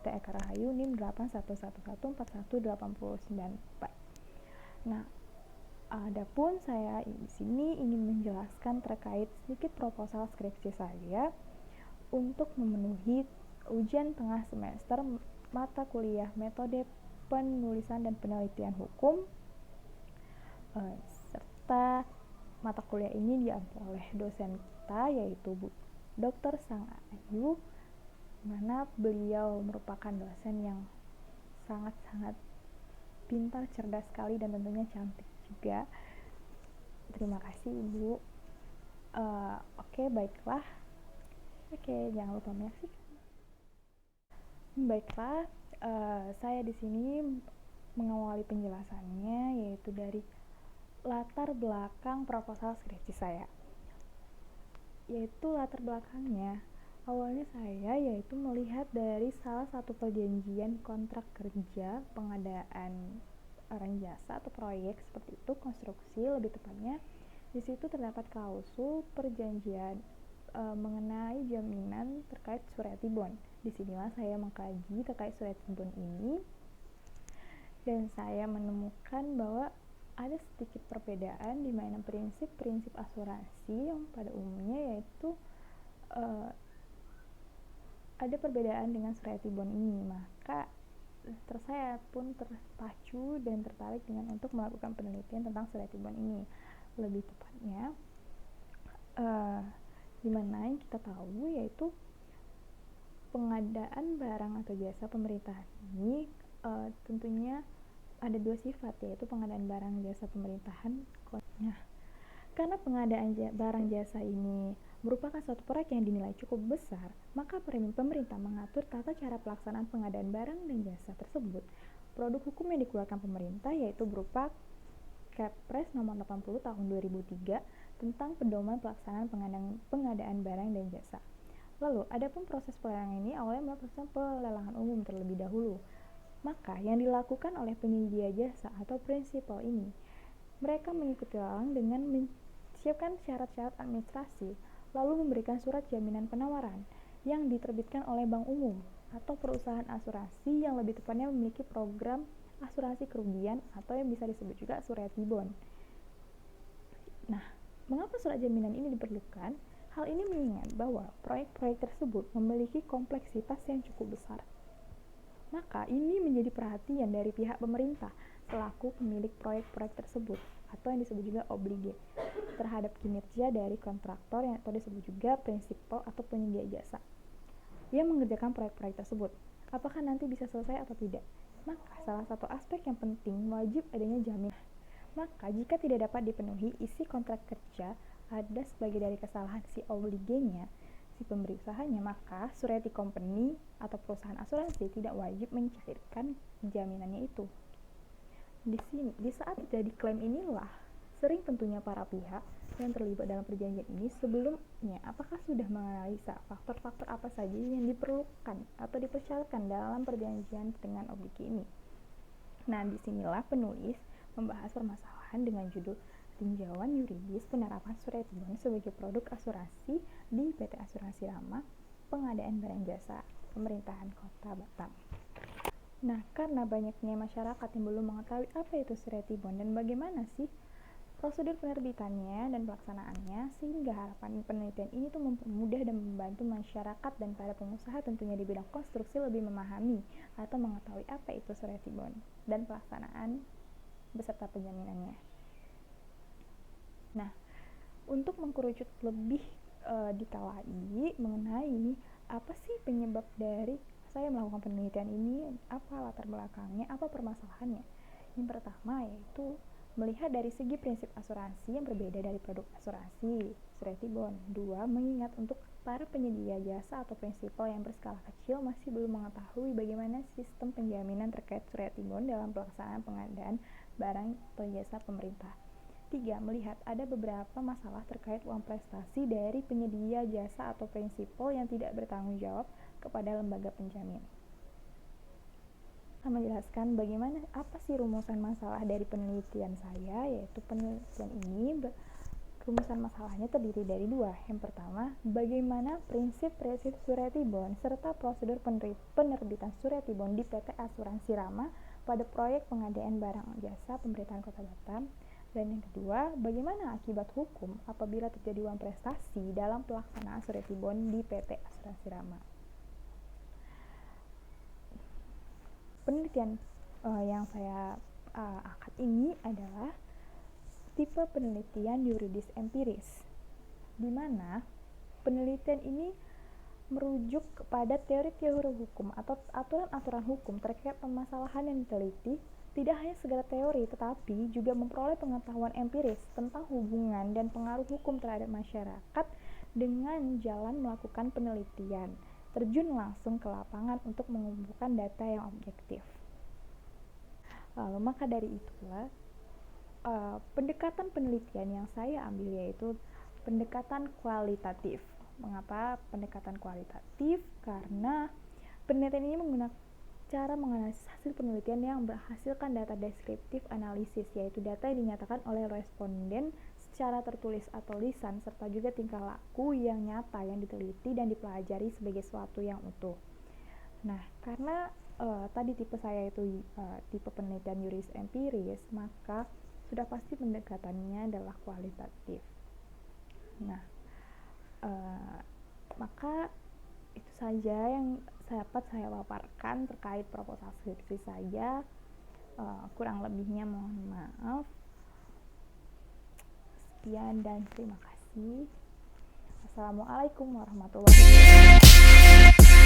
PT Eka Rahayu NIM 81114189. Nah, adapun saya di sini ingin menjelaskan terkait sedikit proposal skripsi saya untuk memenuhi ujian tengah semester mata kuliah metode penulisan dan penelitian hukum, serta mata kuliah ini diambil oleh dosen kita yaitu Bu Dr. Sang Ayu, mana beliau merupakan dosen yang sangat-sangat pintar, cerdas sekali, dan tentunya cantik juga. Terima kasih Ibu. Oke, baiklah. Jangan lupa menyaksikan. Baiklah, saya di sini mengawali penjelasannya yaitu dari latar belakang proposal skripsi saya. Yaitu latar belakangnya, awalnya saya yaitu melihat dari salah satu perjanjian kontrak kerja pengadaan barang jasa atau proyek seperti itu, konstruksi lebih tepatnya. Di situ terdapat klausul perjanjian mengenai jaminan terkait surety bond. Disinilah saya mengkaji terkait surety bond ini, dan saya menemukan bahwa ada sedikit perbedaan di mana prinsip-prinsip asuransi yang pada umumnya yaitu ada perbedaan dengan surety bond ini. Maka saya pun terpacu dan tertarik dengan untuk melakukan penelitian tentang surety bond ini. Lebih tepatnya di mana yang kita tahu yaitu pengadaan barang atau jasa pemerintahan ini tentunya ada dua sifat, yaitu pengadaan barang jasa pemerintahan. Nah, karena pengadaan barang jasa ini merupakan suatu proyek yang dinilai cukup besar, maka pemerintah mengatur tata cara pelaksanaan pengadaan barang dan jasa tersebut. Produk hukum yang dikeluarkan pemerintah yaitu berupa Kepres nomor 80 tahun 2003 tentang pedoman pelaksanaan pengadaan barang dan jasa. Lalu, adapun proses pelelangan ini awalnya melakukan pelelangan umum terlebih dahulu. Maka yang dilakukan oleh penyedia jasa atau prinsipal ini, mereka mengikuti lelang dengan menyiapkan syarat-syarat administrasi, lalu memberikan surat jaminan penawaran yang diterbitkan oleh bank umum atau perusahaan asuransi yang lebih tepatnya memiliki program asuransi kerugian atau yang bisa disebut juga surety bond. Nah, mengapa surat jaminan ini diperlukan? Hal ini mengingat bahwa proyek-proyek tersebut memiliki kompleksitas yang cukup besar. Maka ini menjadi perhatian dari pihak pemerintah selaku pemilik proyek-proyek tersebut atau yang disebut juga oblige terhadap kinerja dari kontraktor yang atau disebut juga prinsipal atau penyedia jasa yang mengerjakan proyek-proyek tersebut. Apakah nanti bisa selesai atau tidak? Maka salah satu aspek yang penting wajib adanya jaminan. Maka jika tidak dapat dipenuhi isi kontrak kerja ada sebagai dari kesalahan si obligenya, si pemberi usahanya, maka surety company atau perusahaan asuransi tidak wajib mencairkan jaminannya itu. Di saat terjadi klaim inilah sering tentunya para pihak yang terlibat dalam perjanjian ini sebelumnya apakah sudah menganalisa faktor-faktor apa saja yang diperlukan atau dipersyaratkan dalam perjanjian dengan oblige ini. Nah, disinilah penulis membahas permasalahan dengan judul tinjauan yuridis penerapan surety bond sebagai produk asuransi di PT Asuransi Rama pengadaan barang jasa pemerintahan Kota Batam. Nah, karena banyaknya masyarakat yang belum mengetahui apa itu surety bond dan bagaimana sih prosedur penerbitannya dan pelaksanaannya, sehingga harapan penelitian ini tuh mempermudah dan membantu masyarakat dan para pengusaha tentunya di bidang konstruksi lebih memahami atau mengetahui apa itu surety bond dan pelaksanaan beserta penjaminannya. Nah, untuk mengkerucut lebih detail lagi mengenai apa sih penyebab dari saya melakukan penelitian ini, apa latar belakangnya, apa permasalahannya. Yang pertama yaitu melihat dari segi prinsip asuransi yang berbeda dari produk asuransi, surety bond. 2. Mengingat untuk para penyedia jasa atau prinsipal yang berskala kecil masih belum mengetahui bagaimana sistem penjaminan terkait surety bond dalam pelaksanaan pengadaan barang atau jasa pemerintah. 3. Melihat ada beberapa masalah terkait uang prestasi dari penyedia jasa atau prinsipal yang tidak bertanggung jawab kepada lembaga penjamin. Menjelaskan apa sih rumusan masalah dari penelitian saya, yaitu penelitian ini Rumusan masalahnya terdiri dari dua. Yang pertama, bagaimana prinsip-prinsip surety bond serta prosedur penerbitan surety bond di PT Asuransi Rama pada proyek pengadaan barang jasa pemerintahan Kota Batam. Dan yang kedua, bagaimana akibat hukum apabila terjadi uang prestasi dalam pelaksanaan surety bond di PT Asuransi Rama. Penelitian yang saya angkat ini adalah tipe penelitian yuridis empiris, di mana penelitian ini merujuk kepada teori-teori hukum atau aturan-aturan hukum terkait permasalahan yang diteliti, tidak hanya sekedar teori tetapi juga memperoleh pengetahuan empiris tentang hubungan dan pengaruh hukum terhadap masyarakat dengan jalan melakukan penelitian, terjun langsung ke lapangan untuk mengumpulkan data yang objektif. Lalu maka dari itulah pendekatan penelitian yang saya ambil yaitu pendekatan kualitatif. Mengapa pendekatan kualitatif? Karena penelitian ini menggunakan cara menganalisis hasil penelitian yang berhasilkan data deskriptif analisis, yaitu data yang dinyatakan oleh responden secara tertulis atau lisan, serta juga tingkah laku yang nyata yang diteliti dan dipelajari sebagai sesuatu yang utuh. Nah, karena tadi tipe saya itu tipe penelitian yuridis empiris, maka sudah pasti pendekatannya adalah kualitatif. Nah, maka itu saja yang dapat saya paparkan terkait proposal skripsi saya. Kurang lebihnya mohon maaf. Sekian dan terima kasih. Assalamualaikum warahmatullahi wabarakatuh.